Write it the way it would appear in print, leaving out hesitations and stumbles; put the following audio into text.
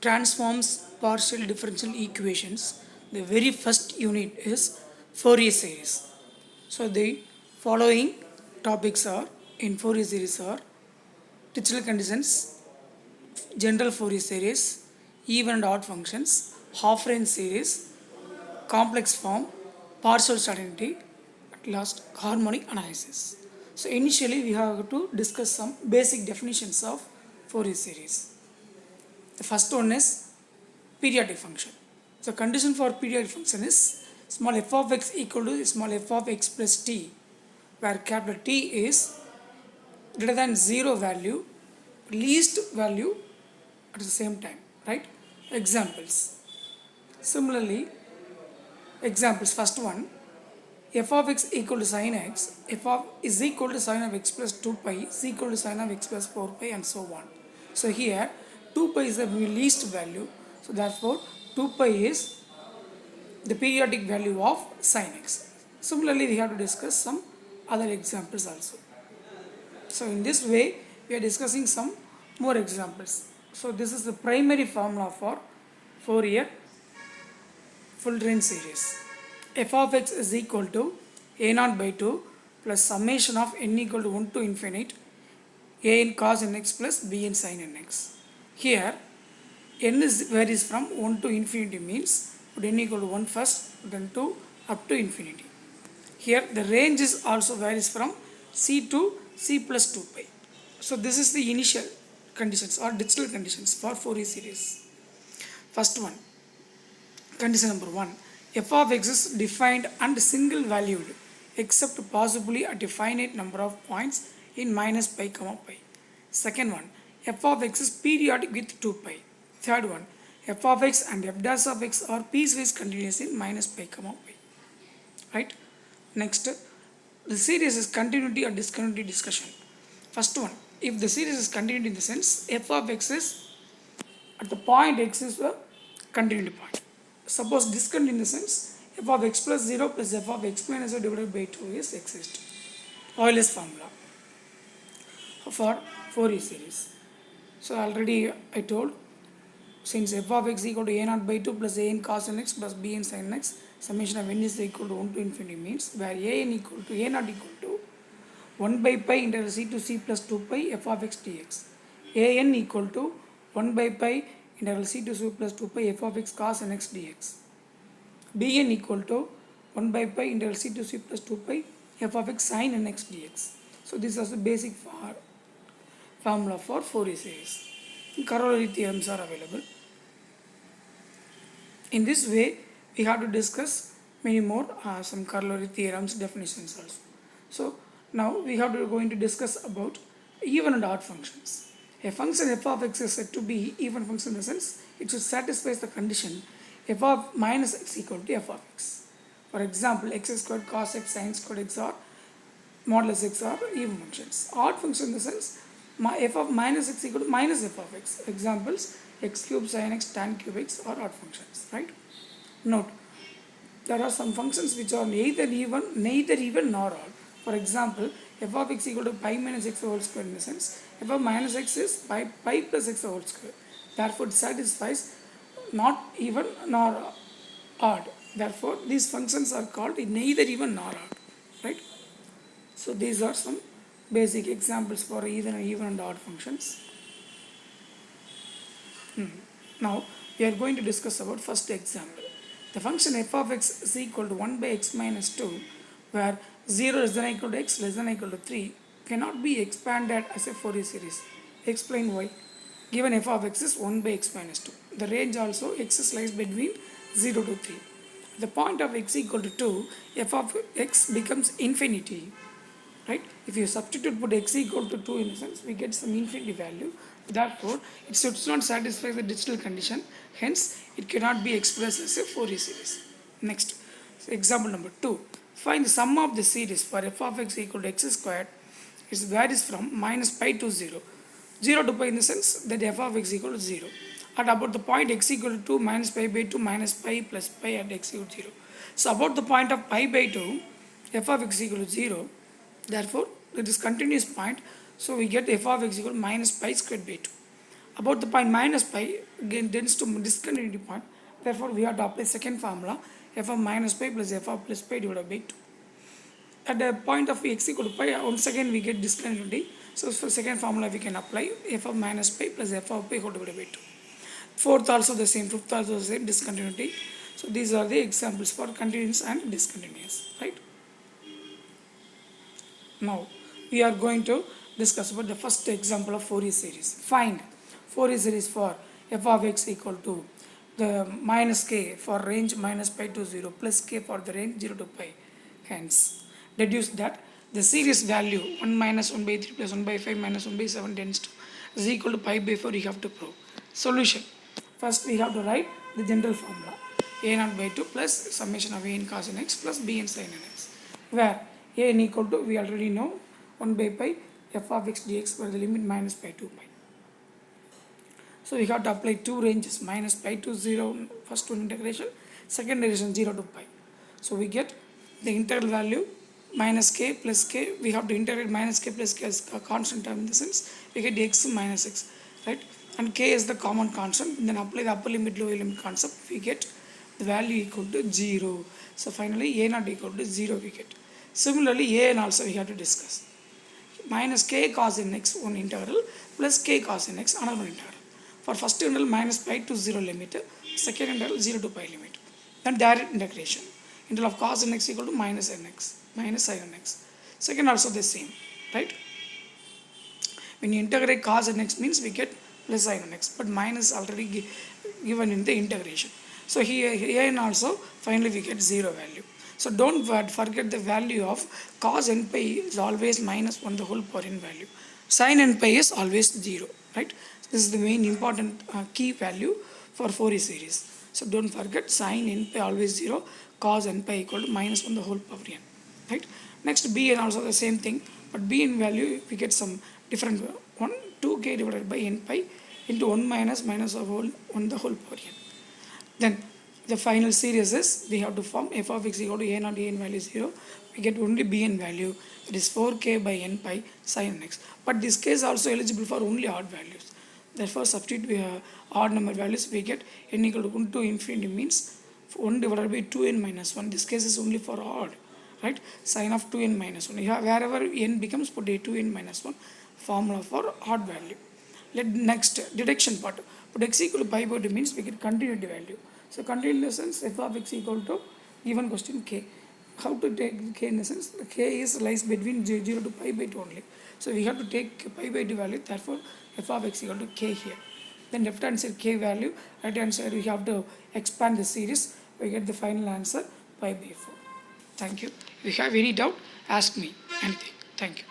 transforms partial differential equations, the very first unit is Fourier series. So the following topics are in Fourier series are digital conditions, general Fourier series, even and odd functions, half range series, complex form, partial certainty, at last harmonic analysis. So initially we have to discuss some basic definitions of Fourier series. The first one is periodic function. So condition for periodic function is small f of x equal to small f of x plus t, where capital T is greater than 0 value, least value at the same time, right? Examples. Similarly, examples, first one, f of x equal to sin x, f of is equal to sin of x plus 2 pi is equal to sin of x plus 4 pi and so on. So here 2 pi is the least value, so therefore 2 pi is the periodic value of sin x. Similarly, we have to discuss some other examples also. So in this way we are discussing some more examples. So this is the primary formula for Fourier full range series. F of x is equal to a naught by 2 plus summation of n equal to 1 to infinite a n cos nx plus b n sin nx. Here n is varies from 1 to infinity, means put n equal to 1 first, then 2 up to infinity. Here the range is also varies from c to c plus 2 pi. So this is the initial conditions or digital conditions for Fourier series. First one, condition number 1, f of x is defined and single valued except possibly at a finite number of points in minus pi comma pi. Second one, f of x is periodic with 2 pi. Third one, f of x and f dash of x are piecewise continuous in minus pi comma pi. Right? Next, the series is continuity or discontinuity discussion. First one, if the series is continuity in the sense f of x is at the point x is a continuity point. Suppose discontinuity in the sense f of x plus 0 plus f of x minus 0 divided by 2 is exist. Euler's formula for Fourier series. So already I told, since f of x equal to a naught by 2 plus a n cos nx plus b n sin x, summation of n is equal to 1 to infinity, means where a n equal to a naught equal to 1 by pi integral c to c plus 2 pi f of x dx. A n equal to 1 by pi integral c to c plus 2 pi f of x cos nx dx. B n equal to 1 by pi integral c to c plus 2 pi f of x sin nx dx. So this is the basic formula for Fourier series. Corollary theorems are available. In this way, we have to discuss many more some corollary theorems definitions also. So now we have to going to discuss about even and odd functions. A function f of x is said to be even function in the sense it should satisfy the condition f of minus x equal to f of x. For example, x squared cos x sin squared x are modulus x are even functions. Odd function in the sense f of minus x equal to minus f of x. Examples, x cube sin x tan cube x are odd functions, right? Note, there are some functions which are neither even nor odd. For example, f of x equal to pi minus x whole square in the sense f of minus x is pi plus x whole square. Therefore, it satisfies not even nor odd. Therefore, these functions are called neither even nor odd, right? So these are some basic examples for even and odd functions. Now we are going to discuss about first example. The function f of x is equal to 1 by x minus 2, where 0 less than or equal to x less than or equal to 3 cannot be expanded as a Fourier series. Explain why. Given f of x is 1 by x minus 2. The range also x lies between 0 to 3. At the point of x equal to 2, f of x becomes infinity. Right? If you substitute put x equal to 2 in the sense, we get some infinity value. Therefore, it should not satisfy the digital condition. Hence, it cannot be expressed as a Fourier series. Next, so example number 2. Find the sum of the series for f of x equal to x squared. It varies from minus pi to 0. 0 to pi in the sense that f of x equal to 0. At about the point x equal to 2 minus pi by 2 minus pi plus pi at x equal to 0. So about the point of pi by 2, f of x equal to 0. Therefore, it is continuous point. So we get f of x equal to minus pi squared by 2. About the point minus pi, again tends to discontinuity point. Therefore, we have to apply second formula, f of minus pi plus f of plus pi divided by 2. At the point of x equal to pi, once again we get discontinuity. So for second formula we can apply f of minus pi plus f of pi whole divided by 2. Fourth also the same, fifth also the same, discontinuity. So these are the examples for continuous and discontinuous, right? Now we are going to discuss about the first example of Fourier series. Find Fourier series for f of x equal to the minus k for range minus pi to 0 plus k for the range 0 to pi. Hence, deduce that the series value 1 minus 1 by 3 plus 1 by 5 minus 1 by 7 tends to is equal to pi by 4. You have to prove. Solution. First we have to write the general formula. A naught by 2 plus summation of a n cos n x plus b n sin n x. Where a n equal to, we already know, 1 by pi f of x dx for the limit minus pi to pi. So we have to apply two ranges, minus pi to 0, first one integration, second integration 0 to pi. So we get the integral value minus k plus k. We have to integrate minus k plus k as a constant term in the sense we get x minus x, right? And k is the common constant. Then apply the upper limit lower limit concept. We get the value equal to 0. So finally a naught equal to 0 we get. Similarly a n also we have to discuss. Minus k cos n x one integral plus k cos n x another one integral. For first integral minus pi to 0 limit, second integral 0 to pi limit. Then direct integration. Integral of cos n x equal to minus n x minus sin n x. Second also the same, right? When you integrate cos n x means we get plus sin n x, but minus already given in the integration. So here and also finally we get 0 value. So don't forget the value of cos n pi is always minus 1 the whole power n value. Sin n pi is always 0, right? This is the main important key value for Fourier series. So don't forget sin n pi always 0, cos n pi equal to minus 1 the whole power n, right? Next b n also the same thing, but b n value we get some different 1, 2k divided by n pi into 1 minus minus of whole 1 the whole power n. Then the final series is we have to form f of x equal to a naught a n value 0. We get only bn value, that is 4k by n pi sin n x. But this case also eligible for only odd values. Therefore substitute we have odd number values. We get n equal to 1 to infinity means 1 divided by 2n minus 1. This case is only for odd, right? Sin of 2n minus 1. Wherever n becomes, put a 2n minus 1 formula for odd value. Let next deduction part. Put x equal to pi by 2 means we get continuity value. So continuity in the sense f of x equal to given question k. How to take k in the sense k is lies between 0 to pi by 2 only. So we have to take pi by 2 value. Therefore f of x equal to k here. Then left hand side k value, right hand side we have to expand the series. We get the final answer pi by 4. Thank you. If you have any doubt, ask me anything. Thank you.